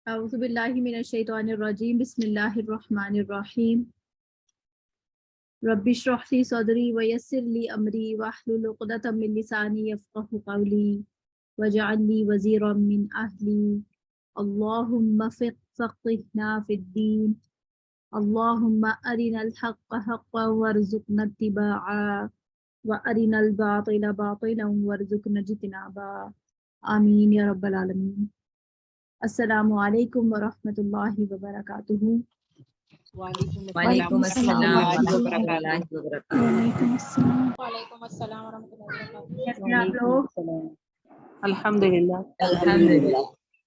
اعوذ باللہ من الشیطان الرجیم بسم اللہ الرحمن الرحیم رب اشرح لی صدری ویسر لی امری واحلل عقدۃ من لسانی یفقهوا قولی واجعل لی وزیرا من اہلی اللہم فقہنا فی الدین اللہم ارنا الحق حقا وارزقنا اتباعا وارنا الباطل باطلا وارزقنا اجتنابا آمین یا رب العالمین۔ السلام علیکم ورحمۃ اللہ وبرکاتہ۔ وعلیکم السلام ورحمۃ اللہ وبرکاتہ۔ وعلیکم السلام ورحمۃ اللہ وبرکاتہ۔ کیسے ہیں آپ لوگ؟ الحمدللہ الحمدللہ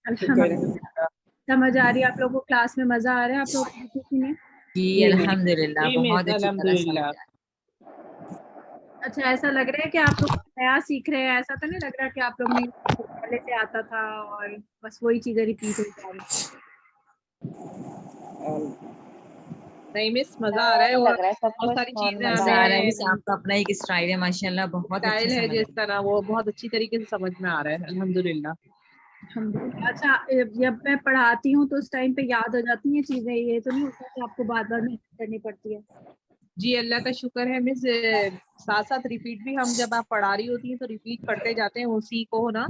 الحمدللہ۔ سمجھ آ رہی ہے آپ لوگوں کو؟ کلاس میں مزہ آ رہا ہے آپ لوگوں کو سیکھنے میں؟ جی الحمدللہ بہت اچھی طرح سمجھ آ رہا ہے۔ اچھا، ایسا لگ رہا ہے کہ آپ لوگ نیا سیکھ رہے ہیں؟ ایسا تو نہیں لگ رہا کہ آپ لوگ نے پہلے سے آتا تھا اور بس وہی چیزیں ریپیٹ ہو جا رہی؟ نہیں مس، مزہ آ رہا ہے اور بہت ساری چیزیں مزہ آ رہا ہے کہ آپ کا اپنا ایک اسٹائل ہے، ماشاءاللہ بہت اچھا اسٹائل ہے سمجھ جس طرح وہ بہت اچھی طریقے سے سمجھ میں آ رہا ہے الحمدللہ۔ الحمدللہ۔ اچھا، جب میں پڑھاتی ہوں تو اس ٹائم پہ یاد ہو جاتی ہیں چیزیں؟ یہ تو نہیں ہوتا کہ آپ کو بار بار محنت کرنی پڑتی ہے؟ جی اللہ کا شکر ہے مس، ساتھ ساتھ ریپیٹ بھی ہم جب آپ پڑھا رہی ہوتی ہیں تو ریپیٹ پڑھتے جاتے ہیں اسی کو نا،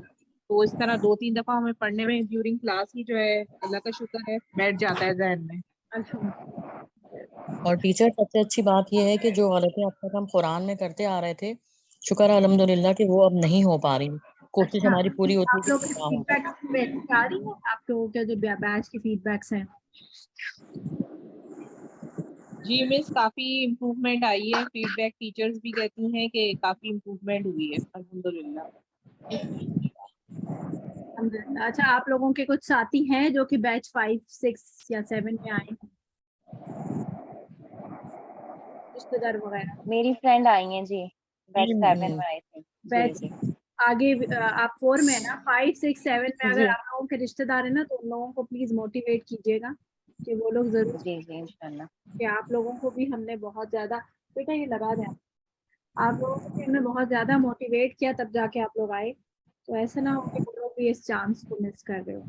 تو اس طرح 2-3 دفعہ ہمیں پڑھنے میں ڈیورنگ کلاس ہی جو ہے اللہ کا شکر ہے بیٹھ جاتا ہے ذہن میں۔ الحمدللہ۔ اور ٹیچر سب سے اچھی بات یہ ہے کہ جو غلطیاں اب تک ہم قرآن میں کرتے آ رہے تھے، شکر ہے الحمدللہ کہ وہ اب نہیں ہو پا رہی۔ کوشش اچھا، ہماری پوری ہوتی آپ ہے لوگ کہ کے نہ فیڈ ہو۔ بیکس آ رہی ہیں؟ آپ لوگوں کے جو بیچ کی فیڈ بیکس ہیں؟ جی مس، کافی امپروومنٹ آئی ہے، فیڈ بیک ٹیچرز بھی کہتی ہیں کہ کافی امپروومنٹ ہوئی ہے الحمدللہ۔ الحمدللہ۔ اچھا، آپ لوگوں کے کچھ ساتھی ہیں جو کہ بیچ 5، 6 یا 7 میں آئے ہیں، رشتے دار وغیرہ؟ میری فرینڈ آئی ہیں جی، بیچ 7 میں آئی تھی۔ بیچ آگے آپ 4 میں ہے نا، 5، 6، 7 میں اگر جی آپ لوگوں کے رشتے دار ہیں نا تو ان لوگوں کو پلیز موٹیویٹ کیجیے گا کہ وہ لوگ ضرور، جی جی انشاءاللہ۔ کہ آپ لوگوں کو بھی ہم نے بہت زیادہ، بیٹا یہ لگا دیں، آپ لوگوں کو بھی ہم نے بہت زیادہ موٹیویٹ کیا تب جا کے آپ لوگ آئے، تو ایسا نہ ہو کہ وہ لوگ بھی اس چانس کو مس کر رہے ہو۔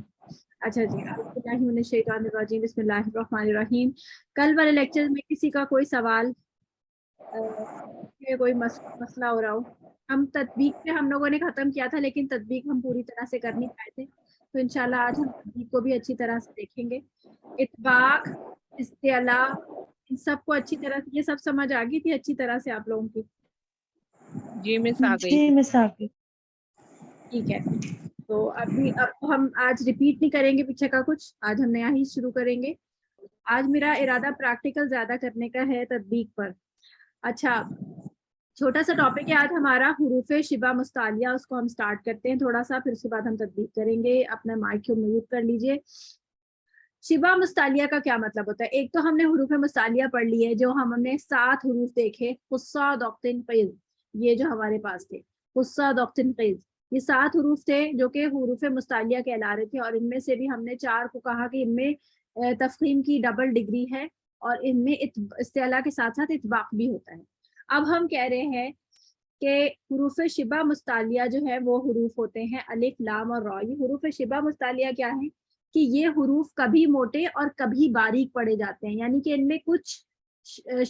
اچھا جی، اعوذ باللہ من الشیطان الرجیم بسم اللہ الرحمن الرحیم۔ کل والے لیکچر میں کسی کا کوئی سوال، کوئی مسئلہ ہو رہا ہو؟ ہم تطبیق پہ ہم لوگوں نے ختم کیا تھا لیکن تطبیق ہم پوری طرح سے کر نہیں پائے تھے، تو انشاءاللہ آج ہم تطبیق کو بھی اچھی طرح سے دیکھیں گے۔ اطباق، استعلا، ان سب کو اچھی طرح سے، یہ سب سمجھ آ گئی تھی اچھی طرح سے آپ لوگوں کی؟ جی مس آ گئی۔ جی مس آ گئی۔ ٹھیک ہے، تو اب ہم آج ریپیٹ نہیں کریں گے پیچھے کا کچھ، آج ہم نیا ہی شروع کریں گے۔ آج میرا ارادہ پریکٹیکل زیادہ کرنے کا ہے تطبیق پر۔ اچھا، چھوٹا سا ٹاپک ہے آج ہمارا، حروف شبہ مستعلیہ، اس کو ہم سٹارٹ کرتے ہیں تھوڑا سا، پھر اس کے بعد ہم تطبیق کریں گے۔ اپنا مائک کو میوٹ کر لیجئے۔ شبہ مستعلیہ کا کیا مطلب ہوتا ہے؟ ایک تو ہم نے حروف مستعلیہ پڑھ لی ہے، جو ہم نے 7 حروف دیکھے، قصہ، دقتن، قیز، یہ جو ہمارے پاس تھے، قصہ، دقتن، قیز، یہ 7 حروف تھے جو کہ حروف مستعلیہ کہلا رہے تھے، اور ان میں سے بھی ہم نے 4 کو کہا کہ ان میں تفخیم کی ڈبل ڈگری ہے، اور ان میں استعلا کے ساتھ ساتھ اطباق بھی ہوتا ہے۔ اب ہم کہہ رہے ہیں کہ حروف شبہ مستعلیہ جو ہے وہ حروف ہوتے ہیں الف، لام اور را۔ یہ حروف شبہ مستعلیہ کیا ہیں کہ یہ حروف کبھی موٹے اور کبھی باریک پڑے جاتے ہیں، یعنی کہ ان میں کچھ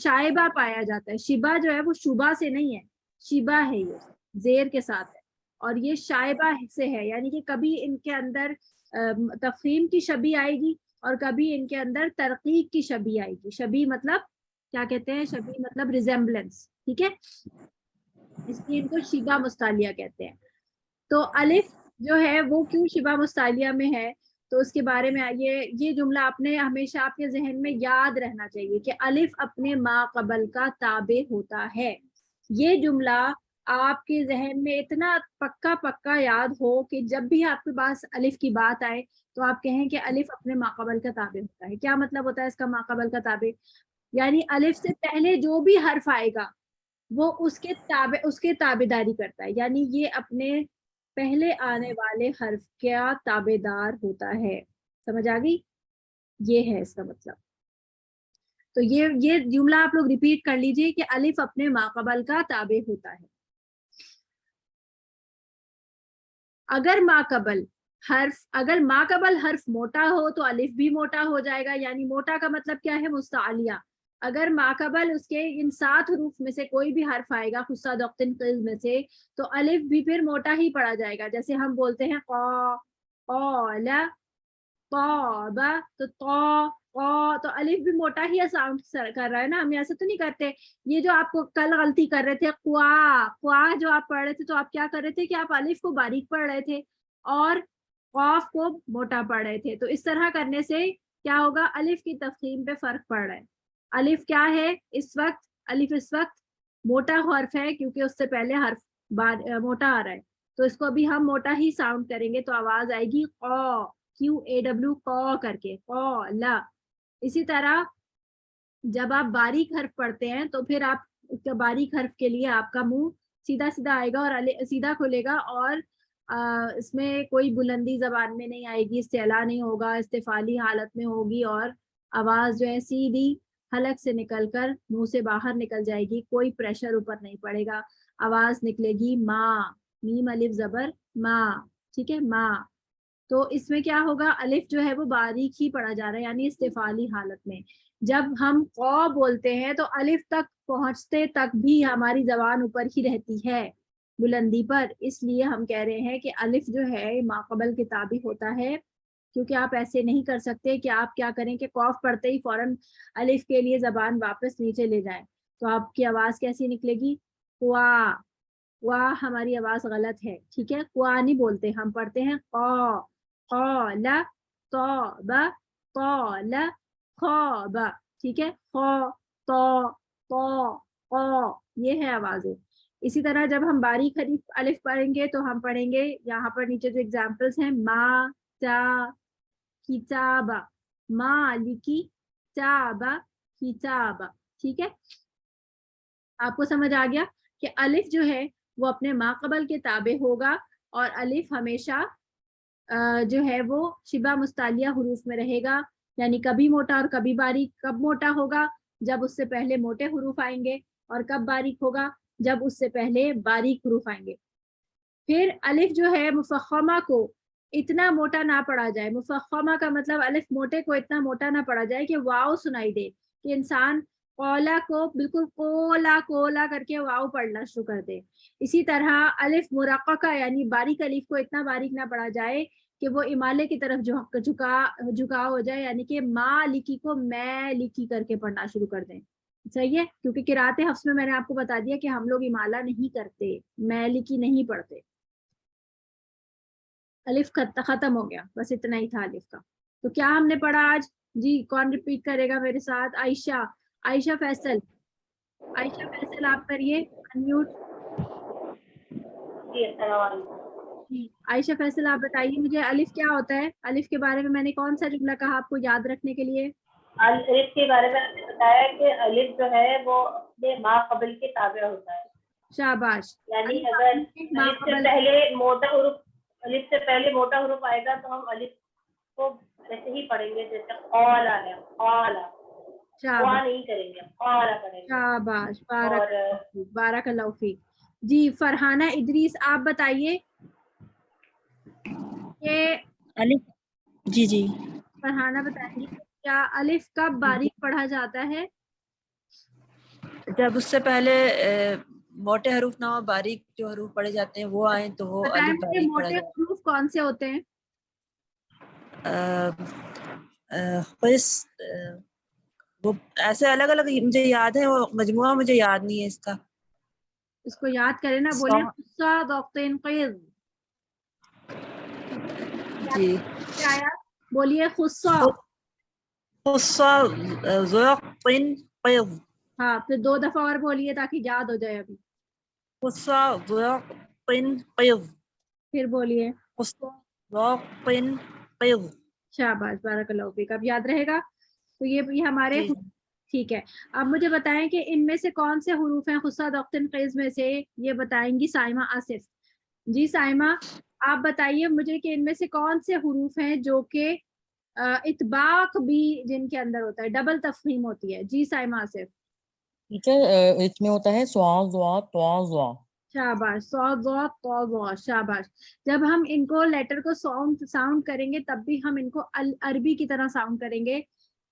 شائبہ پایا جاتا ہے۔ شبہ جو ہے وہ شبہ سے نہیں ہے، شبہ ہے، یہ زیر کے ساتھ ہے، اور یہ شائبہ سے ہے، یعنی کہ کبھی ان کے اندر تفخیم کی شبیہ آئے گی اور کبھی ان کے اندر ترقیق کی شبیہ آئے گی۔ شبیہ مطلب کیا کہتے ہیں؟ شبیہ مطلب ریزمبلنس، ٹھیک ہے، اس لیے ان کو شبہ مستعلیہ کہتے ہیں۔ تو الف جو ہے وہ کیوں شبہ مستعلیہ میں ہے، تو اس کے بارے میں یہ جملہ آپ نے ہمیشہ آپ کے ذہن میں یاد رہنا چاہیے کہ الف اپنے ما قبل کا تابع ہوتا ہے۔ یہ جملہ آپ کے ذہن میں اتنا پکا یاد ہو کہ جب بھی آپ کے پاس الف کی بات آئے تو آپ کہیں کہ الف اپنے ما قبل کا تابع ہوتا ہے۔ کیا مطلب ہوتا ہے اس کا ما قبل کا تابع؟ یعنی الف سے پہلے جو بھی حرف آئے گا وہ اس کے تابعداری کرتا ہے، یعنی یہ اپنے پہلے آنے والے حرف کا تابعدار ہوتا ہے۔ سمجھ آ گئی؟ یہ ہے اس کا مطلب۔ تو یہ جملہ آپ لوگ ریپیٹ کر لیجئے کہ الف اپنے ما قبل کا تابع ہوتا ہے۔ اگر ما قبل حرف اگر ما قبل حرف موٹا ہو تو الف بھی موٹا ہو جائے گا. یعنی موٹا کا مطلب کیا ہے؟ مستعلیہ. اگر ما قبل اس کے ان 7 حروف میں سے کوئی بھی حرف آئے گا خصہ دقتن قیز میں سے تو الف بھی پھر موٹا ہی پڑا جائے گا. جیسے ہم بولتے ہیں قا قال طاب تو قا تو الف بھی موٹا ہی ساؤنڈ کر رہا ہے نا. ہم ایسا تو نہیں کرتے. یہ جو آپ کو کل غلطی کر رہے تھے قوا جو آپ پڑھ رہے تھے تو آپ کیا کر رہے تھے کہ آپ الف کو باریک پڑھ رہے تھے اور قاف کو موٹا پڑھ رہے تھے. تو اس طرح کرنے سے کیا ہوگا؟ الف کی تفخیم پہ فرق پڑ رہا ہے. الف کیا ہے اس وقت؟ الف اس وقت موٹا حرف ہے کیونکہ اس سے پہلے حرف موٹا آ رہا ہے. تو اس کو ابھی ہم موٹا ہی ساؤنڈ کریں گے تو آواز آئے گی قا QAW قا کر کے قالا. اسی طرح جب آپ باریک حرف پڑھتے ہیں تو پھر آپ باریک حرف کے لیے آپ کا منہ سیدھا سیدھا آئے گا اور سیدھا کھلے گا اور اس میں کوئی بلندی زبان میں نہیں آئے گی, استعلا نہیں ہوگا, استفالی حالت میں ہوگی اور آواز جو ہے سیدھی حلق سے نکل کر منہ سے باہر نکل جائے گی. کوئی پریشر اوپر نہیں پڑے گا. آواز نکلے گی ما, میم الف زبر ما. ٹھیک ہے ما. تو اس میں کیا ہوگا؟ الف جو ہے وہ باریک ہی پڑھا جا رہا ہے یعنی استفالی حالت میں. جب ہم قا بولتے ہیں تو الف تک پہنچتے تک بھی ہماری زبان اوپر ہی رہتی ہے بلندی پر. اس لیے ہم کہہ رہے ہیں کہ الف جو ہے ما قبل کے تابع ہوتا ہے کیونکہ آپ ایسے نہیں کر سکتے کہ آپ کیا کریں کہ قاف پڑھتے ہی فوراً الف کے لیے زبان واپس نیچے لے جائیں. تو آپ کی آواز کیسی نکلے گی؟ قوا ہماری آواز غلط ہے. ٹھیک ہے, قوا نہیں بولتے, ہم پڑھتے ہیں قا قال طاب قال خواب. ٹھیک ہے, خا طا طا قا یہ ہے آوازیں. اسی طرح جب ہم باریک حرف الف پڑھیں گے تو ہم پڑھیں گے یہاں پر نیچے جو ایگزامپلس ہیں ما تا کتابا مالکی تابا کتابا. ٹھیک ہے, آپ کو سمجھ آ گیا کہ الف جو ہے وہ اپنے ما قبل کے تابع ہوگا اور الف ہمیشہ جو ہے وہ شبہ مستعلیہ حروف میں رہے گا. یعنی کبھی موٹا اور کبھی باریک. کب موٹا ہوگا؟ جب اس سے پہلے موٹے حروف آئیں گے. اور کب باریک ہوگا؟ جب اس سے پہلے باریک حروف آئیں گے. پھر الف جو ہے مفخمہ کو اتنا موٹا نہ پڑھا جائے. مفخمہ کا مطلب الف موٹے کو اتنا موٹا نہ پڑھا جائے کہ واو سنائی دے, کہ انسان قولا کو بالکل کولا کر کے واو پڑھنا شروع کر دے. اسی طرح الف مرققہ یعنی باریک الف کو اتنا باریک نہ پڑھا جائے کہ وہ امالے کی طرف جھکاؤ ہو جائے, یعنی کہ ما لکی کو میں لکی کر کے پڑھنا شروع کر دیں. صحیح ہے, کیونکہ قرات حفص میں نے آپ کو بتا دیا کہ ہم لوگ امالہ نہیں کرتے, میں لکی نہیں پڑھتے. الف ختم ہو گیا, بس اتنا ہی تھا الف کا. تو کیا ہم نے پڑھا آج؟ جی کون ریپیٹ کرے گا میرے ساتھ؟ عائشہ فیصل آپ کریے انمیوٹ. جی السلام علیکم. عائشہ فیصل آپ بتائیے مجھے الف کیا ہوتا ہے؟ الف کے بارے میں نے کون سا جملہ کہا آپ کو یاد رکھنے کے لیے؟ الف کے بارے میں آپ نے بتایا کہ الف جو ہے وہ اپنے ما قبل کے تابع ہوتا ہے. شاباش. یعنی اگر الف سے پہلے موٹا حروف آئے گا تو ہم الف کو ویسے ہی پڑھیں گے جیسے قالا ہے, قالا نہیں کریں گے, قالا کریں گے. شاباش, بارک اللہ فیک. جی فرحانہ ادریس آپ بتائیے کہ الف جی فرحانہ بتائیں گے کیا الف کب باریک پڑھا جاتا ہے؟ جب اس سے پہلے موٹے حروف نہ ہو, باریک جو حروف پڑھے جاتے ہیں وہ آئیں تو وہ بتائیں الف مجھے باریک پڑھا موٹے جاتا حروف کون سے ہوتے ہیں؟ وہ ایسے الگ الگ مجھے یاد ہے, وہ مجموعہ مجھے یاد نہیں ہے اس کا. اس کو یاد کریں نا, بولے خصہ ضقتن قیض. جی کیا آیا؟ بولیے خصہ. خصہ ضقتن قیض. ہاں پھر 2 دفعہ اور بولیے تاکہ یاد ہو جائے. ابھی خصہ ضقتن قیض. پھر بولیے خصہ ضقتن قیض. شاباش, بارک اللہ فیک. اب یاد رہے گا. تو یہ ہمارے جی. ٹھیک ہے. اب مجھے بتائیں کہ ان میں سے کون سے حروف ہیں خصہ ضقتن قیض میں سے؟ یہ بتائیں گی سائمہ آصف. جی سائمہ آپ بتائیے مجھے کہ ان میں سے کون سے حروف ہیں جو کہ اطباق بھی جن کے اندر ہوتا ہے, ڈبل تفخیم ہوتی ہے. جی سائمہ آصف. ٹھیک ہے, اس میں ہوتا ہے سوا زوا توا زوا. शाबाश, शाबाश। जब हम इनको लेटर को साउंड करेंगे तब भी हम इनको अरबी की तरह साउंड करेंगे।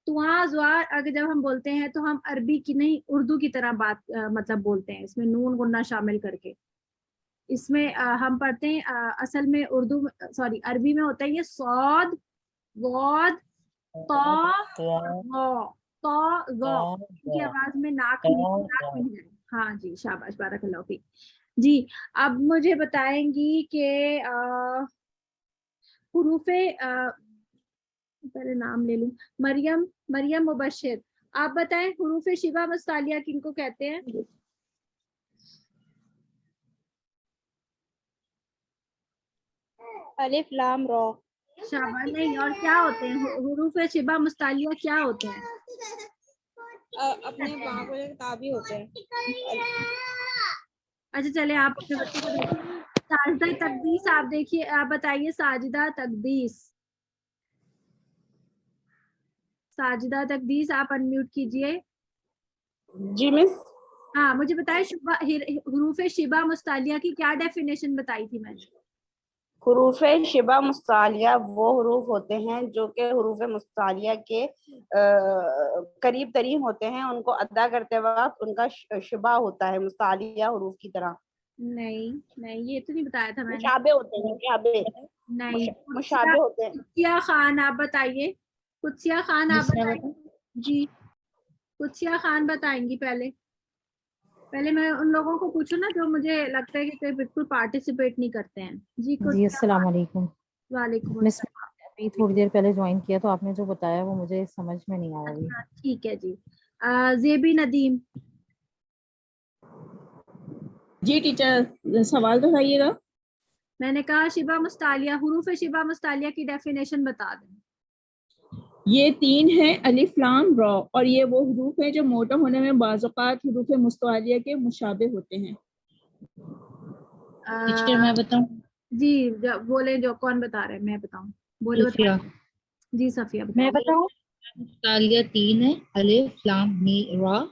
अगर जब हम बोलते हैं तो हम अरबी की नहीं उर्दू की तरह बात मतलब बोलते हैं, इसमें नून गुन्ना शामिल करके। इसमें हम पढ़ते हैं असल में अरबी में होता है ये सौद वौद की आवाज में नाक नहीं है। हाँ जी, शाबाश, बारकल्लाहु फीक जी। अब मुझे बताएंगी कि हुरूफे पहले नाम ले लूं, मरियम मुबश्शिर, आप बताएं हुरूफे शिबा मुस्तालिया किनको कहते हैं? अलिफ लाम रा। शाबाश, नहीं, और क्या होते हैं हुरूफे शिबा मुस्तालिया, क्या होते हैं? अपने बाबू के ताबी होते हैं। अच्छा चले, आप अपने बच्चे को देखिए। साजिदा तकदीस, आप देखिए, आप बताइए साजिदा तकदीस, आप अनम्यूट कीजिए। जी मिस। हाँ, मुझे बताइए हुरूफे शिबा मुस्तालिया की क्या डेफिनेशन बताई थी मैंने? हुरूफ शिबा मुस्तालिया वो हुरूफ होते हैं जो कि हुरूफ मुस्तालिया के करीब तरीन होते हैं, उनको अदा करते वक्त उनका शिबा होता है मुस्तालिया हुरूफ की तरह। नहीं, ये तो नहीं बताया था मैंने। मुशाबे होते हैं, नहीं, मुशाबे होते हैं। कुत्सिया खान, आप बताइए। कुत्सिया खान, आप बताइए जी। कुत्सिया खान बताएंगी। पहले मैं उन लोगों को पूछूं ना जो मुझे लगता है कि कोई बिल्कुल पार्टिसिपेट नहीं करते हैं जी। जी अस्सलाम वालेकुम। वालेकुम मिस, अस्सलाम। अभी थोड़ी देर पहले ज्वाइन किया तो आपने जो बताया वो मुझे समझ में नहीं आया अभी। अच्छा, ठीक है जी। जेबी नदीम। जी टीचर, सवाल दोहराइएगा। मैंने कहा शिबा मुस्तालिया, हुरूफ शिबा मुस्तालिया की डेफिनेशन बता दें। ये तीन है, अलिफ लाम रा, और ये वो हुरूफ है जो मोटा होने में बाज़-औक़ात हुरूफ मुस्तालिया के मुशाबे होते हैं। टीचर मैं बताऊं? जी बोले, जो कौन बता रहे हैं, मैं बताऊं? बोले सफिया। जी सफिया मैं बताऊं? मुस्तालिया तीन है, अलिफ लाम मीम रा,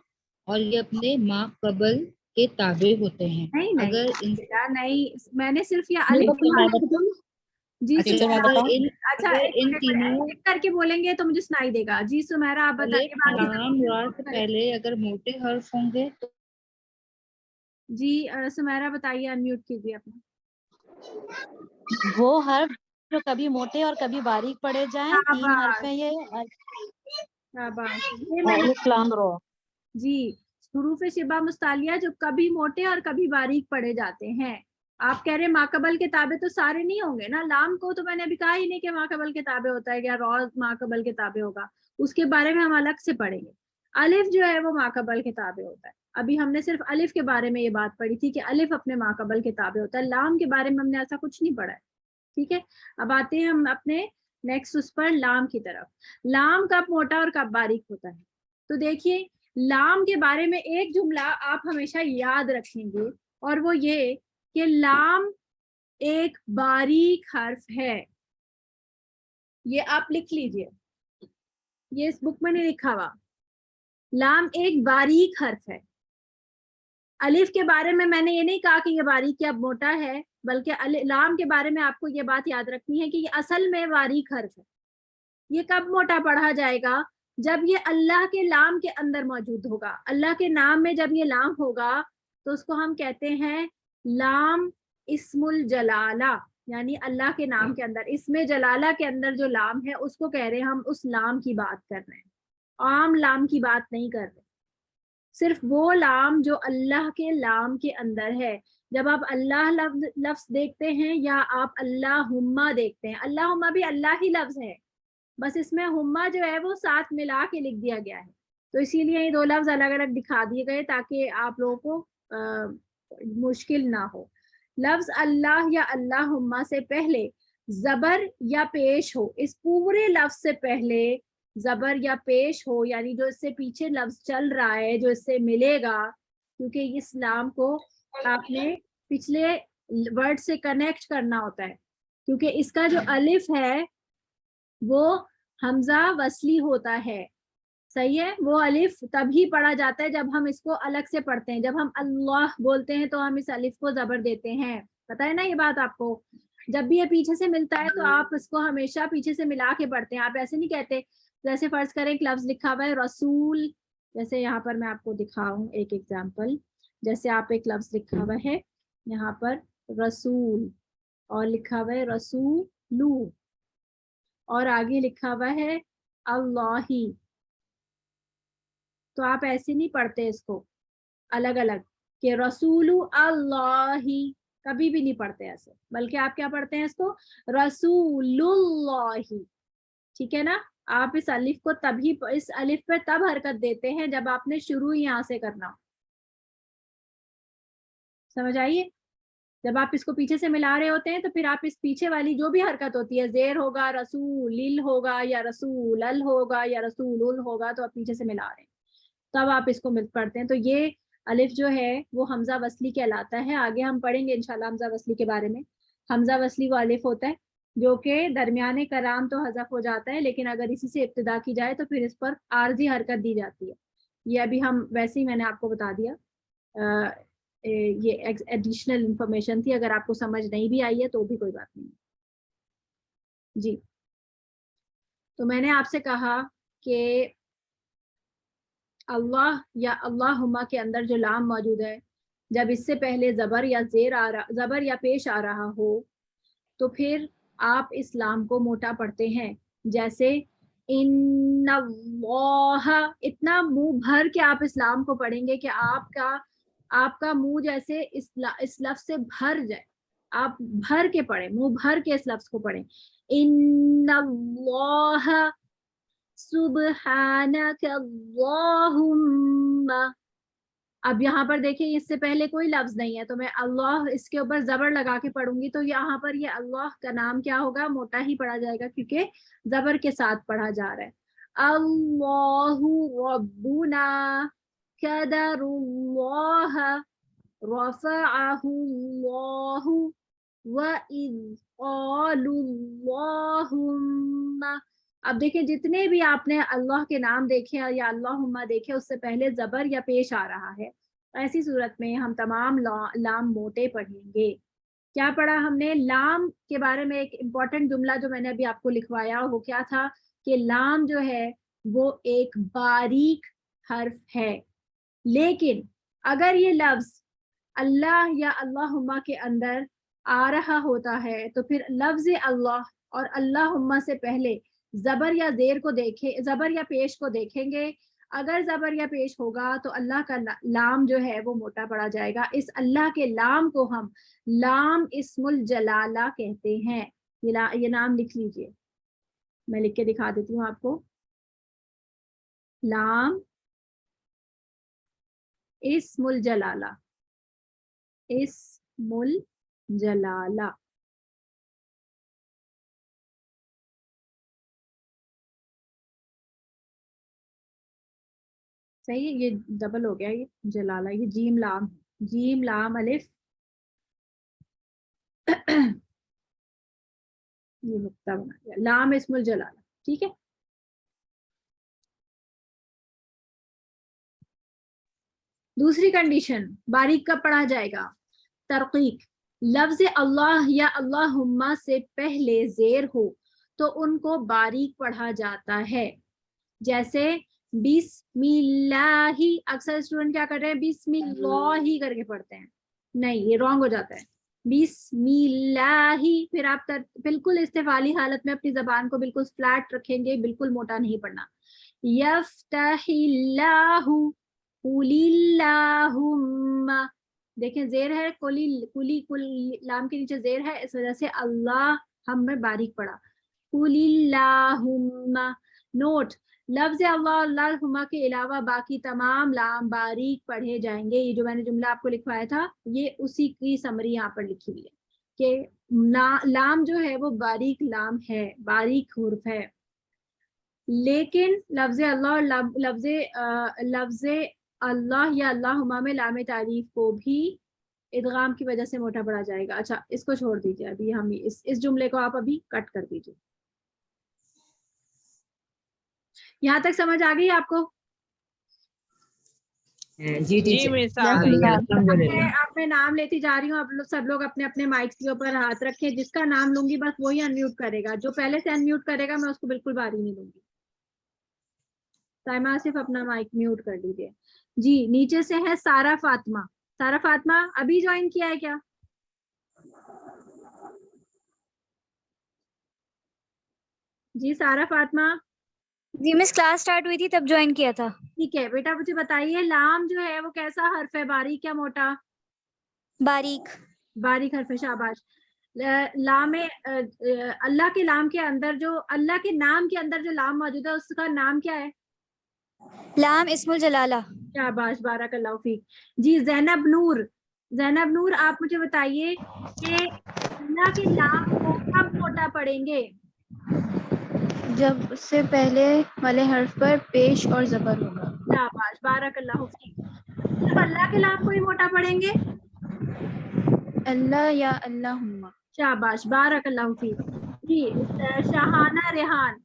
और ये अपने माँ कबल के ताबे होते हैं। नहीं अगर इन नहीं, मैंने सिर्फ ये मैं अलिफ बताऊं? जी अच्छा, अच्छा, अगर एक इन तीनों एक करके बोलेंगे तो मुझे सुनाई देगा। जी सुमेरा, आप बताइए। अलिफ लाम रा से पहले अगर मोटे हर्फ होंगे तो जी सुमेरा बताइए, अनम्यूट कीजिए अपना। वो हर्फ जो कभी मोटे और कभी बारीक पढ़े जाएं, तीन हर्फ है ये। अलिफ लाम रा जी, हुरूफ शिबा मुस्तालिया जो कभी मोटे और कभी बारीक पढ़े जाते हैं। आप कह रहे हैं माकबल के ताबे तो सारे नहीं होंगे ना। लाम को तो मैंने अभी कहा ही नहीं कि माकबल के ताबे होता है, या रॉ माकबल के ताबे होगा, उसके बारे में हम अलग से पढ़ेंगे। अलिफ जो है वो माकबल के ताबे होता है। अभी हमने सिर्फ अलिफ के बारे में ये बात पढ़ी थी कि अलिफ अपने माकबल के ताबे होता है। लाम के बारे में हमने ऐसा कुछ नहीं पढ़ा है, ठीक है। अब आते हैं हम अपने नेक्स्ट उस पर, लाम की तरफ। लाम कब मोटा और कब बारीक होता है? तो देखिए, लाम के बारे में एक जुमला आप हमेशा याद रखेंगे, और वो ये कि लाम एक बारीक हर्फ है। ये आप लिख लीजिए, ये इस बुक में नहीं लिखा हुआ। लाम एक बारीक हर्फ है। अलिफ के बारे में मैंने ये नहीं कहा कि ये बारीक या मोटा है, बल्कि लाम के बारे में आपको ये बात याद रखनी है कि ये असल में बारीक हर्फ है। ये कब मोटा पढ़ा जाएगा? जब ये अल्लाह के लाम के अंदर मौजूद होगा। अल्लाह के नाम में जब ये लाम होगा तो उसको हम कहते हैं लाम इस्मुल जलाला, यानी अल्लाह के नाम के अंदर, इसमें जलाला के अंदर जो लाम है उसको कह रहे हैं हम, उस लाम की बात कर रहे हैं, आम लाम की बात नहीं कर रहे। सिर्फ वो लाम जो अल्लाह के लाम के अंदर है। जब आप अल्लाह लफ्ज देखते हैं या आप अल्लाहुम्मा देखते हैं, अल्लाहुम्मा भी अल्लाह ही लफ्ज है, बस इसमें हुम्मा जो है वो साथ मिला के लिख दिया गया है। तो इसीलिए ये दो लफ्ज अलग अलग दिखा दिए गए ताकि आप लोगों को मुश्किल ना हो। लफ्ज अल्लाह या अल्लाहुम्मा से पहले जबर या पेश हो, इस पूरे लफ्ज से पहले जबर या पेश हो, यानी जो इससे पीछे लफ्ज चल रहा है, जो इससे मिलेगा, क्योंकि इस नाम को आपने पिछले वर्ड से कनेक्ट करना होता है, क्योंकि इसका जो अलिफ है वो हमजा वसली होता है। صحیح ہے. وہ الف تبھی پڑھا جاتا ہے جب ہم اس کو الگ سے پڑھتے ہیں. جب ہم اللہ بولتے ہیں تو ہم اس الف کو زبر دیتے ہیں. پتہ ہے نا یہ بات آپ کو؟ جب بھی یہ پیچھے سے ملتا ہے تو آپ اس کو ہمیشہ پیچھے سے ملا کے پڑھتے ہیں. آپ ایسے نہیں کہتے. جیسے فرض کریں ایک لفظ لکھا ہوا ہے رسول, جیسے یہاں پر میں آپ کو دکھاؤں ایک ایگزامپل. جیسے آپ ایک لفظ لکھا ہوا ہے یہاں پر رسول, اور لکھا ہوا ہے رسولو, اور آگے لکھا ہوا ہے اللہ. تو آپ ایسے نہیں پڑھتے اس کو الگ الگ کہ رسول اللہ, کبھی بھی نہیں پڑھتے ایسے, بلکہ آپ کیا پڑھتے ہیں اس کو رسول اللہ. ٹھیک ہے نا. آپ اس الف کو تبھی, اس الف پہ تب حرکت دیتے ہیں جب آپ نے شروع یہاں سے کرنا. سمجھ آئیے؟ جب آپ اس کو پیچھے سے ملا رہے ہوتے ہیں تو پھر آپ اس پیچھے والی جو بھی حرکت ہوتی ہے, زیر ہوگا رسول ہوگا یا رسول ال ہوگا یا رسول ال ہوگا, تو آپ پیچھے سے ملا رہے ہیں تب آپ اس کو پڑھتے ہیں. تو یہ الف جو ہے وہ حمزہ وصلی کہلاتا ہے. آگے ہم پڑھیں گے انشاءاللہ حمزہ وصلی کے بارے میں. حمزہ وصلی وہ الف ہوتا ہے جو کہ درمیانے کلام تو حذف ہو جاتا ہے, لیکن اگر اسی سے ابتدا کی جائے تو پھر اس پر عارضی حرکت دی جاتی ہے. یہ ابھی ہم ویسے ہی میں نے آپ کو بتا دیا, یہ ایڈیشنل انفارمیشن تھی. اگر آپ کو سمجھ نہیں بھی آئی ہے تو بھی کوئی بات نہیں. جی, تو میں نے آپ سے کہا کہ اللہ یا اللہما کے اندر جو لام موجود ہے, جب اس سے پہلے زبر یا زبر یا پیش آ رہا ہو تو پھر آپ اس لام کو موٹا پڑھتے ہیں. جیسے ان اللہ, اتنا منہ بھر کے آپ اس لام کو پڑھیں گے کہ آپ کا منہ جیسے اس لفظ سے بھر جائے. آپ بھر کے پڑھیں, منہ بھر کے اس لفظ کو پڑھیں. ان اللہ سبحانک اللہم. اب یہاں پر دیکھیں اس سے پہلے کوئی لفظ نہیں ہے, تو میں اللہ اس کے اوپر زبر لگا کے پڑھوں گی, تو یہاں پر یہ اللہ کا نام کیا ہوگا, موٹا ہی پڑھا جائے گا, کیونکہ زبر کے ساتھ پڑھا جا رہا ہے. اللہ ربنا قدر اللہ رفعہ اللہ وَإِذْ قَالُوا اللَّهُمَّ. اب دیکھیں جتنے بھی آپ نے اللہ کے نام دیکھے یا اللہم دیکھے, اس سے پہلے زبر یا پیش آ رہا ہے. ایسی صورت میں ہم تمام لام موٹے پڑھیں گے. کیا پڑھا ہم نے؟ لام کے بارے میں ایک امپورٹنٹ جملہ جو میں نے ابھی آپ کو لکھوایا وہ کیا تھا کہ لام جو ہے وہ ایک باریک حرف ہے, لیکن اگر یہ لفظ اللہ یا اللہم کے اندر آ رہا ہوتا ہے تو پھر لفظ اللہ اور اللہم سے پہلے زبر یا زیر کو دیکھیں, زبر یا پیش کو دیکھیں گے. اگر زبر یا پیش ہوگا تو اللہ کا لام جو ہے وہ موٹا پڑا جائے گا. اس اللہ کے لام کو ہم لام اسم الجلالہ کہتے ہیں. یہ نام لکھ لیجئے, میں لکھ کے دکھا دیتی ہوں آپ کو. لام اسم الجلالہ, اسم الجلالہ. صحیح ہے, یہ ڈبل ہو گیا, یہ جلالہ, یہ جیم لام, جیم لام الف, یہ نقطہ بنا گیا, لام اسم الجلالہ. ٹھیک ہے, دوسری کنڈیشن باریک کب پڑھا جائے گا؟ ترقیق. لفظ اللہ یا اللہم سے پہلے زیر ہو تو ان کو باریک پڑھا جاتا ہے. جیسے بسم اللہ, اکثر اسٹوڈنٹ کیا کر رہے ہیں بسم اللہ کر کے پڑھتے ہیں, نہیں یہ رانگ ہو جاتا ہے. بسم اللہ, پھر آپ بالکل استفالی حالت میں اپنی زبان کو بالکل فلیٹ رکھیں گے, بالکل موٹا نہیں پڑھنا. یفتح اللہ قل اللہم, دیکھیں زیر ہے, کلی لام کے نیچے زیر ہے, اس وجہ سے اللہ ہم میں باریک پڑا. قل اللہم. نوٹ, لفظ اللہ اللہم کے علاوہ باقی تمام لام باریک پڑھے جائیں گے. یہ جو میں نے جملہ آپ کو لکھوایا تھا یہ اسی کی سمری یہاں پر لکھی ہوئی ہے کہ لام جو ہے وہ باریک لام ہے, باریک حرف ہے. لیکن لفظ اللہ اور لفظ اللہ یا اللہم میں لام تعریف کو بھی ادغام کی وجہ سے موٹا پڑا جائے گا. اچھا اس کو چھوڑ دیجیے, ابھی ہم اس جملے کو آپ ابھی کٹ کر دیجیے. यहाँ तक समझ आ गई आपको? जी जी टीचर। मिस आ गई। अब मैं नाम लेती जा रही हूँ, आप लोग सब लोग अपने अपने माइक के ऊपर हाथ रखें, जिसका नाम लूंगी बस वही अनम्यूट करेगा, जो पहले से अनम्यूट करेगा मैं उसको बिल्कुल बारी नहीं दूंगी। साइमा सिर्फ अपना माइक म्यूट कर लीजिए। जी, नीचे से है सारा फातिमा। सारा फातिमा अभी ज्वाइन किया है क्या? जी सारा फातिमा। जी मिस, क्लास स्टार्ट हुई थी तब ज्वाइन किया था। ठीक है बेटा, मुझे बताइए लाम जो है वो कैसा हर्फ है, बारीक या मोटा? बारीक। बारीक हर्फ है, शाबाश। लाम अल्लाह के लाम के अंदर जो, अल्लाह के नाम के अंदर जो लाम मौजूद है उसका नाम क्या है? लाम इस्मुल जलाला। शाबाश, बारकल्लाहु फीक। जी ज़ैनब नूर। ज़ैनब नूर, आप मुझे बताइए कि अल्लाह के नाम को कब मोटा पढ़ेंगे? जब उससे पहले वाले हर्फ पर पेश और जबर होगा। शाबाश, बारकल्लाहु फीक। सिर्फ अल्लाह के नाम को ही मोटा पढ़ेंगे? अल्लाह या अल्लाहुम्मा। शाबाश, बारकल्लाहु फीक। जी शाहाना रेहान,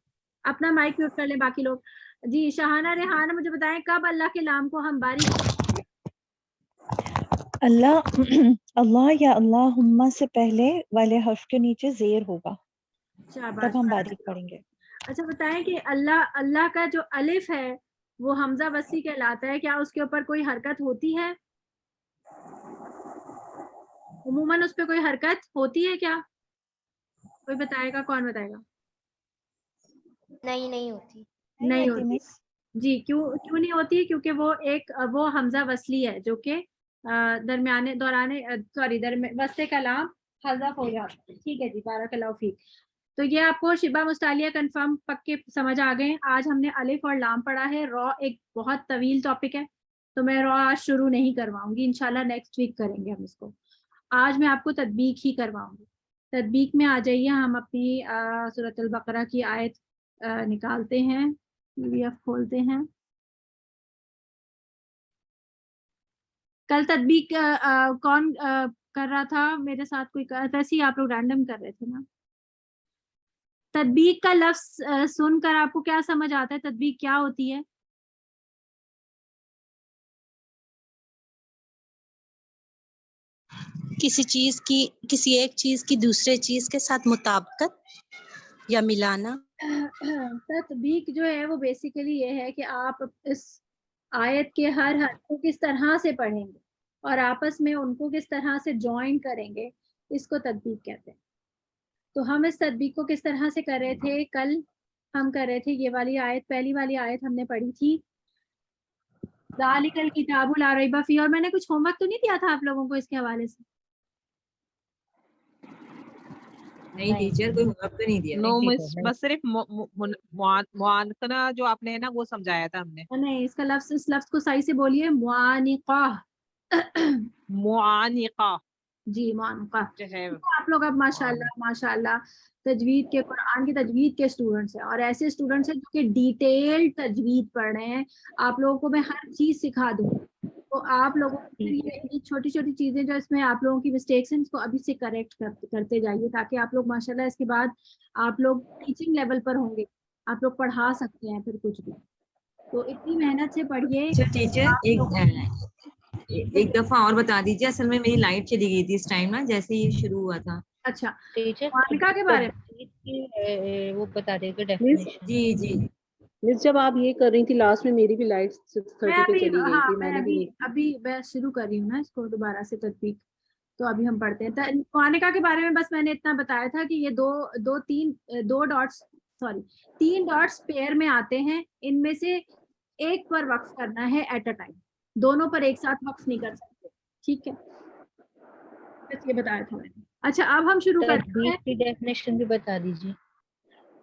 अपना माइक म्यूट कर लें बाकी लोग। जी शाहाना रेहान, मुझे बताएं कब अल्लाह के नाम को हम बारीक? अल्लाह या अल्लाहुम्मा से पहले वाले हर्फ के नीचे जेर होगा, शाबाश, तब हम बारीक पढ़ेंगे। अच्छा बताएं कि अल्लाह का जो अलिफ है वो हमजा वसी कहलाता है, क्या उसके ऊपर कोई हरकत होती है? उमूमन उस पे कोई हरकत होती है क्या? कोई बताएगा, कौन बताएगा? नहीं होती। नहीं होती। जी क्यों नहीं होती? क्योंकि वो हमजा वसली है जो कि दरमियाने दौराने वस्ते कलाम हज़फ हो जाता है। ठीक है जी, बारकल्लाहु फीक। तो ये आपको शिबा मुस्तालिया कंफर्म पक्के समझ आ गए। आज हमने अलिफ और लाम पढ़ा है। रॉ एक बहुत तवील टॉपिक है, तो मैं रॉ आज शुरू नहीं करवाऊंगी, इंशाल्लाह नेक्स्ट वीक करेंगे हम इसको। आज मैं आपको तदबीक ही करवाऊंगी। तदबीक में आ जाइए, हम अपनी सूरत अल बकरा की आयत निकालते हैं, PDF खोलते हैं। कल तदबीक कौन कर रहा था मेरे साथ? कोई वैसे ही आप लोग रैंडम कर रहे थे ना। तदबीक का लफ्ज सुनकर आपको क्या समझ आता है? तदबीक क्या होती है? किसी एक चीज की दूसरे चीज के साथ मुताबिकत या मिलाना। तदबीक जो है वो बेसिकली ये है कि आप इस आयत के हर हर्फ को किस तरह से पढ़ेंगे और आपस में उनको किस तरह से ज्वाइन करेंगे, इसको तदबीक कहते हैं। तो हम इस तदबीक को किस तरह से कर रहे थे? कल हम कर रहे थे ये वाली आयत, पहली वाली आयत हमने पढ़ी थी, ज़ालिकल किताबु ला रैब फीह। और मैंने कुछ होमवर्क तो नहीं दिया था आप लोगों को इसके हवाले से? नहीं टीचर, कोई होमवर्क तो नहीं दिया। नो मिस, बस सिर्फ मुआनकना जो आपने है ना वो समझाया था हमने। नहीं, इसका लफ्ज, इस लफ्ज को सही से बोलिए, मुआनिका। मुआनिका। जी मुआनिका। जो है आप लोग अब माशाल्लाह तजवीद के, कुरान की तजवीद के स्टूडेंट्स हैं, और ऐसे स्टूडेंट्स हैं जो कि डिटेल्ड तजवीद पढ़ रहे हैं। आप लोगों को मैं हर चीज सिखा दूंगी, तो आप लोगों को ये छोटी छोटी चीजें जो इसमें आप लोगों की मिस्टेक्स हैं इसको अभी से करेक्ट करते जाइए, ताकि आप लोग माशाल्लाह इसके बाद आप लोग टीचिंग लेवल पर होंगे, आप लोग पढ़ा सकते हैं फिर कुछ भी। तो इतनी मेहनत से पढ़िए। अच्छा टीचर, एक दफा और बता दीजिए, असल में मेरी लाइट चली गई थी इस टाइम ना, जैसे ये शुरू हुआ था। अच्छा, टीचर मालिका के बारे में वो बता देगा डेफिनेशन। जी मिस, जब आप ये कर रही थी लास्ट में मेरी भी लाइट 6:30 पे चली गई थी। मैंने भी अभी मैं शुरू कर रही हूँ ना इसको दोबारा से तदबीक। तो अभी हम पढ़ते हैं मालिका के बारे में। बस मैंने इतना बताया था कि ये तीन डॉट्स पेयर में आते हैं, इनमें से एक पर वक्फ करना है एट अ टाइम, दोनों पर एक साथ वक्फ नहीं कर सकते। ठीक है, बस ये बताया था मैंने। अच्छा, अब हम शुरू करते हैं। तदबीक की डेफिनेशन भी बता दीजिए।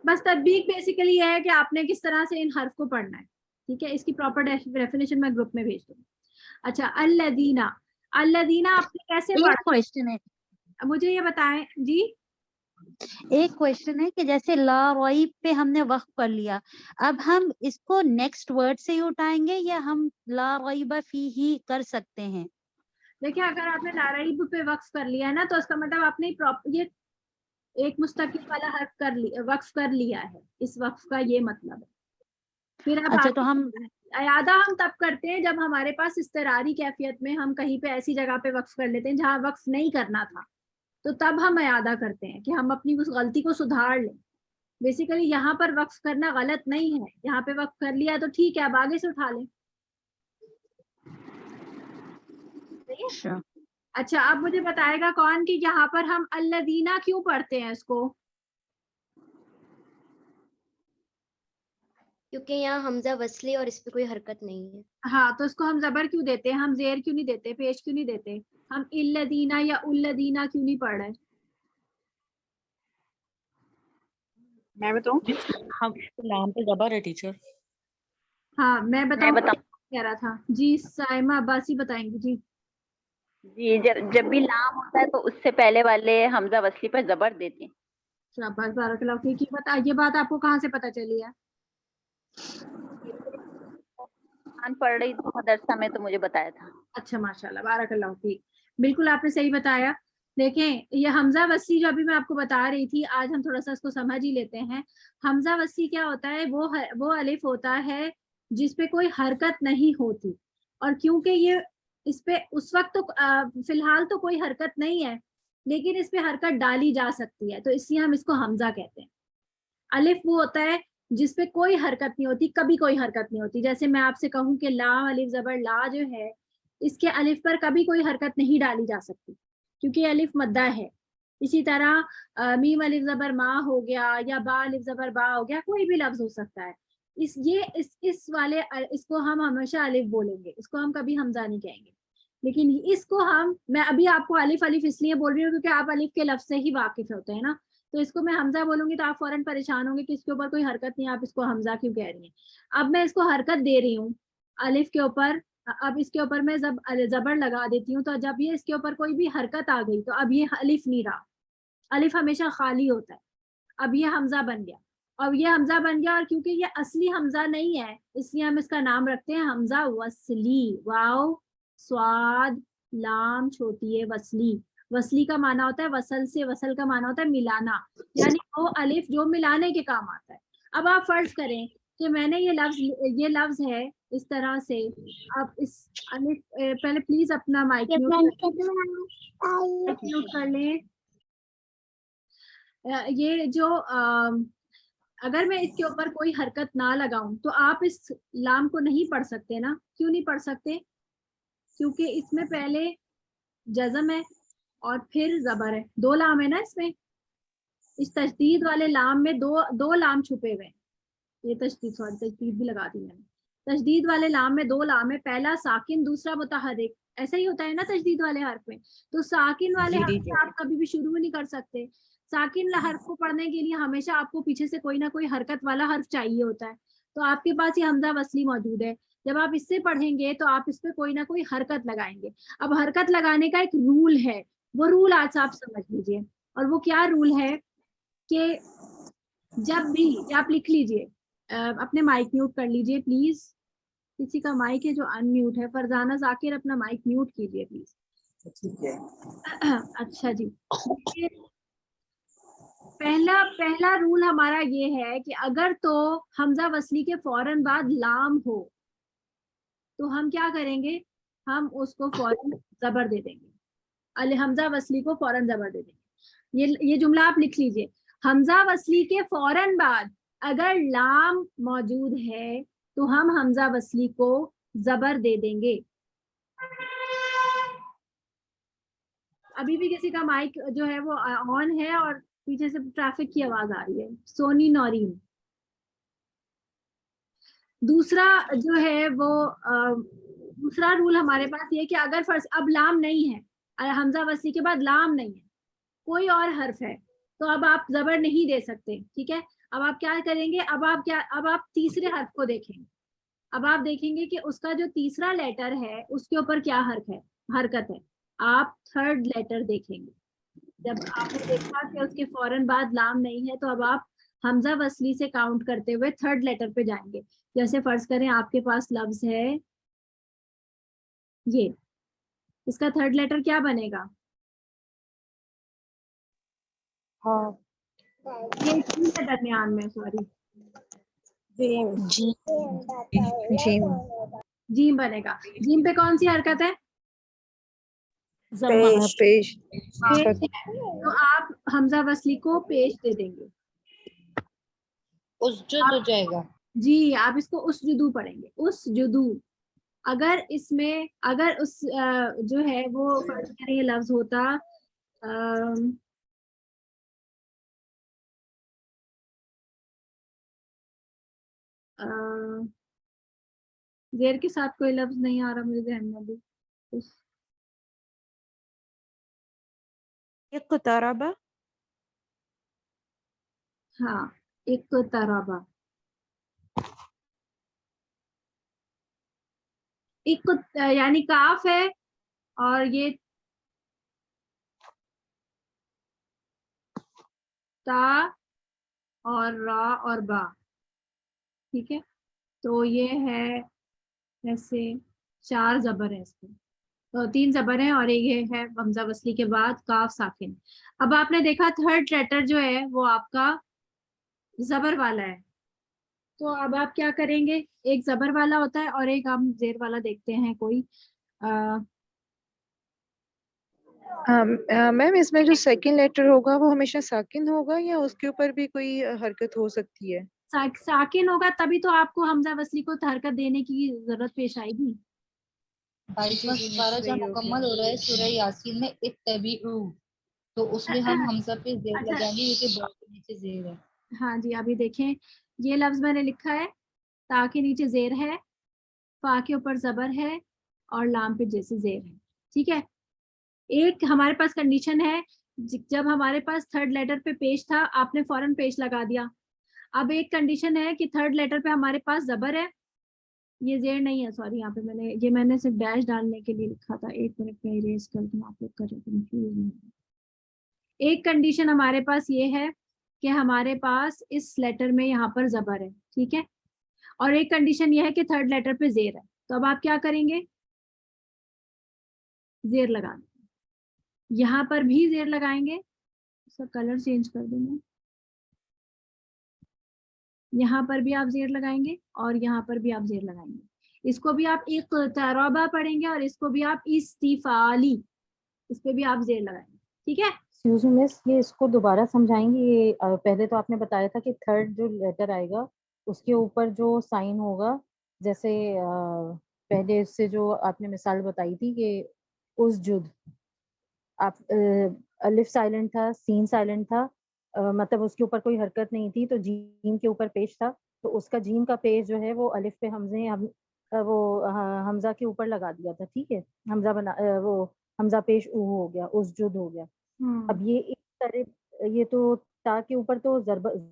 बस तदबीक बेसिकली ये है कि आपने किस तरह से इन हर्फ को पढ़ना है। ठीक है, इसकी प्रॉपर डेफिनेशन मैं ग्रुप में भेज दूंगी। अच्छा, अल्लदीना, अल्लदीना आपने कैसे पढ़ा? क्वेश्चन है, मुझे ये बताएं जी। एक क्वेश्चन है कि जैसे ला रईब पे हमने वक्फ कर लिया, अब हम इसको नेक्स्ट वर्ड से ही उठाएंगे या हम ला रईब फी ही कर सकते हैं? देखिए, अगर आपने ला रईब पे वक्फ कर लिया है ना, तो इसका मतलब आपने ये एक मुस्तकिल वाला हर्फ वक्फ कर लिया है। इस वक्फ का ये मतलब है। फिर अब अच्छा, तो हम अयादा हम तब करते हैं जब हमारे पास इस्तरारी कैफियत में हम कहीं पे ऐसी जगह पे वक्फ कर लेते हैं जहाँ वक्फ नहीं करना था, तो तब हम अयादा करते हैं कि हम अपनी उस गलती को सुधार लें। बेसिकली यहाँ पर वक्फ करना गलत नहीं है, यहाँ पे वक्फ कर लिया तो ठीक है, अब आगे से उठा लें। अच्छा, अब मुझे बताएगा कौन कि यहाँ पर हम अल्लदीना क्यों पढ़ते हैं इसको? क्योंकि यहाँ हमजा वसली और इस पे कोई हरकत नहीं है। हाँ, तो इसको हम जबर क्यों देते हैं, हम जेर क्यों नहीं देते, पेश क्यों नहीं देते, हम इल्लदीना या उल्लदीना क्यों नहीं पढ़ रहे? मैं बताऊं? हम नाम पे जबर है टीचर। हाँ, मैं बताऊं कह रहा था जी। साइमा अब्बासी बताएंगे जी। जी, जब भी लाम होता है तो उससे पहले वाले हमजा वसली पर जबर देते हैं। शाबाश, बारकल्लाह फीक। ये बात आपको कहाँ से पता चली है? पढ़ रही थी मदरसा में तो मुझे बताया था। अच्छा, माशाल्लाह, बारकल्लाह फीक। बिल्कुल आपने सही बताया। देखें, ये हमजा वस्ली जो अभी मैं आपको बता रही थी, आज हम थोड़ा सा इसको समझ ही लेते हैं। हमजा वस्ली क्या होता है? वो अलिफ होता है जिसपे कोई हरकत नहीं होती, और क्योंकि ये इस पे उस वक्त तो फिलहाल तो कोई हरकत नहीं है, लेकिन इस पे हरकत डाली जा सकती है, तो इसलिए हम इसको हमजा कहते हैं। अलिफ वो होता है जिसपे कोई हरकत नहीं होती, कभी कोई हरकत नहीं होती। जैसे मैं आपसे कहूँ कि ला अलिफ जबर ला जो है, इसके अलिफ पर कभी कोई हरकत नहीं डाली जा सकती क्योंकि अलिफ मद्दा है। इसी तरह मीम अलिफ जबर मा हो गया या बा अलिफ जबर बा हो गया, कोई भी लफ्ज हो सकता है। इस वाले इसको हम हमेशा अलिफ बोलेंगे, इसको हम कभी हमजा नहीं कहेंगे। लेकिन इसको मैं अभी आपको अलिफ अलिफ इसलिए बोल रही हूँ क्योंकि आप अलिफ के लफ्ज से ही वाकिफ होते हैं ना, तो इसको मैं हमजा बोलूंगी तो आप फौरन परेशान होंगे कि इसके ऊपर कोई हरकत नहीं, आप इसको हमजा क्यों कह रही हैं। अब मैं इसको हरकत दे रही हूँ अलिफ के ऊपर, अब इसके ऊपर मैं जबर लगा देती हूँ, तो जब ये इसके ऊपर कोई भी हरकत आ गई तो अब ये अलिफ नहीं रहा, अलिफ हमेशा खाली होता है। अब ये हमजा बन गया, अब ये हमजा बन गया, और क्योंकि ये असली हमजा नहीं है इसलिए हम इसका नाम रखते हैं हमजा वसली। वाव स्वाद लाम छोटी है वसली। वसली का माना होता है वसल से, वसल का माना होता है मिलाना, यानी वो अलिफ जो मिलाने के काम आता है। अब आप फर्ज करें कि मैंने ये लफ्ज है इस तरह से, अब इस अलिफ पहले प्लीज अपना माइक म्यूट कर लें। ये जो अगर मैं इसके ऊपर कोई हरकत ना लगाऊं तो आप इस लाम को नहीं पढ़ सकते ना। क्यों नहीं पढ़ सकते? क्योंकि इसमें पहले जज़म है और फिर जबर है, दो लाम है ना इसमें। इस तशदीद वाले लाम में दो लाम छुपे हुए हैं। ये तशदीद भी लगा दी मैंने। तशदीद वाले लाम में दो लाम है, पहला साकिन दूसरा मुतहर्रिक। ऐसा ही होता है ना तशदीद वाले हर्फ में। तो साकिन वाले हर्फ से आप कभी भी शुरू नहीं कर सकते। साकिन हर्फ को पढ़ने के लिए हमेशा आपको पीछे से कोई ना कोई हरकत वाला हर्फ चाहिए होता है, तो आपके पास ये हमजा वसली मौजूद है। जब आप इससे पढ़ेंगे तो आप इस पे कोई ना कोई हरकत लगाएंगे। अब हरकत लगाने का एक रूल है, वो रूल आज आप समझ लीजिए। और वो क्या रूल है कि जब भी आप लिख लीजिए, अपने माइक म्यूट कर लीजिए प्लीज। किसी का माइक है जो अनम्यूट है। फरजाना जाकिर अपना माइक म्यूट कीजिए प्लीज। ठीक है। अच्छा जी, पहला रूल हमारा ये है कि अगर तो हमजा वसली के फौरन बाद लाम हो तो हम क्या करेंगे, हम उसको फौरन जबर दे देंगे। हमजा वसली को फौरन जबर दे देंगे। ये जुमला आप लिख लीजिए। हमजा वसली के फौरन बाद अगर लाम मौजूद है तो हम हमजा वसली को जबर दे देंगे। अभी भी किसी का माइक जो है वो ऑन है और पीछे से ट्रैफिक की आवाज आ रही है। सोनी नौरीन। दूसरा जो है वो दूसरा रूल हमारे पास ये कि अगर फर्ज अब लाम नहीं है, हमजा वसली के बाद लाम नहीं है, कोई और हर्फ है, तो अब आप जबर नहीं दे सकते। ठीक है, अब आप क्या करेंगे, अब आप तीसरे हर्फ को देखेंगे। अब आप देखेंगे कि उसका जो तीसरा लेटर है उसके ऊपर क्या हरकत है। आप थर्ड लेटर देखेंगे। जब आपने देखा कि उसके फौरन बाद लाम नहीं है तो अब आप हमजा वसली से काउंट करते हुए थर्ड लेटर पे जाएंगे। जैसे फर्ज करें आपके पास लफ्ज है ये, इसका थर्ड लेटर क्या बनेगा? हाँ, ये दरमियान में, सॉरी जीम बनेगा। जीम पे कौन सी हरकत है? पेश। हाँ, तो आप हमजा वसली को पेश दे देंगे। उसजुद हो जाएगा। जी, आप इसको उसजुदू पढ़ेंगे, उसजुदू। अगर इसमें अगर उस जो है वो फर्ज करें ये लफ्ज होता जेर के साथ कोई लफ्ज नहीं आ रहा मुझे ध्यान में भी। इक़्तरबा। हाँ, इक़्तरबा। यानी काफ है और ये ता और रा और बा, ठीक है। तो ये है ऐसे 4 जबर है इसमें, तो 3 जबर है और ये है हमजा वसली के बाद काफ साकिन। अब आपने देखा थर्ड लेटर जो है वो आपका जबर वाला है, तो अब आप क्या करेंगे, एक जबर वाला होता है और एक हम जेर वाला देखते हैं कोई। मैम इसमें जो सेकंड लेटर होगा वो हमेशा साकिन होगा या उसके ऊपर भी कोई हरकत हो सकती है? साकिन होगा तभी तो आपको हमजा वसली को हरकत देने की जरूरत पेश आएगी। 22वां सिपारा जब मुकम्मल हो रहा है सूरह यासीन में इत्तबीउ, तो उसमें हम हमजा पे जेर अच्छा। लगाएंगे क्योंकि बा के नीचे जेर है। हाँ जी, अभी देखें ये लफ्ज मैंने लिखा है, ता के नीचे जेर है, फा के ऊपर जबर है और लाम पे जैसे जेर है, ठीक है। एक हमारे पास कंडीशन है, जब हमारे पास थर्ड लेटर पे पेश था आपने फौरन पेश लगा दिया। अब एक कंडीशन है कि थर्ड लेटर पे हमारे पास जबर है, ये जेर नहीं है, सॉरी यहाँ पे मैंने सिर्फ डैश डालने के लिए लिखा था, एक मिनट में इरेज कर दूं, आप लोग कर कंफ्यूज नहीं। एक कंडीशन हमारे पास ये है कि हमारे पास इस लेटर में यहाँ पर जबर है, ठीक है, और एक कंडीशन ये है कि थर्ड लेटर पे जेर है। तो अब आप क्या करेंगे, जेर लगाना, यहाँ पर भी जेर लगाएंगे, इसका कलर चेंज कर दूं मैं, यहाँ पर भी आप जेर लगाएंगे और यहाँ पर भी आप जेर लगाएंगे। इसको भी आप इक़्तरबा पढ़ेंगे और इसको भी आप इस्तिफाली, इस पे भी आप जेर लगाएंगे, ठीक है। एक्सक्यूज मी मिस, ये इसको दोबारा समझाएंगे? ये पहले तो आपने बताया था कि थर्ड जो लेटर आएगा उसके ऊपर जो साइन होगा, जैसे पहले इससे जो आपने मिसाल बताई थी कि उसजुद, आप अलिफ साइलेंट था, सीन साइलेंट था, मतलब उसके ऊपर कोई हरकत नहीं थी, तो जीम के ऊपर पेश था, तो उसका जीम का पेश जो है वो अलिफ पे हमजा के ऊपर लगा दिया था, ठीक है। हमजा बना वो हमजा पेश ऊ हो गया, उसजुद हो गया। अब ये एक तरह, ये तो ता के ऊपर तो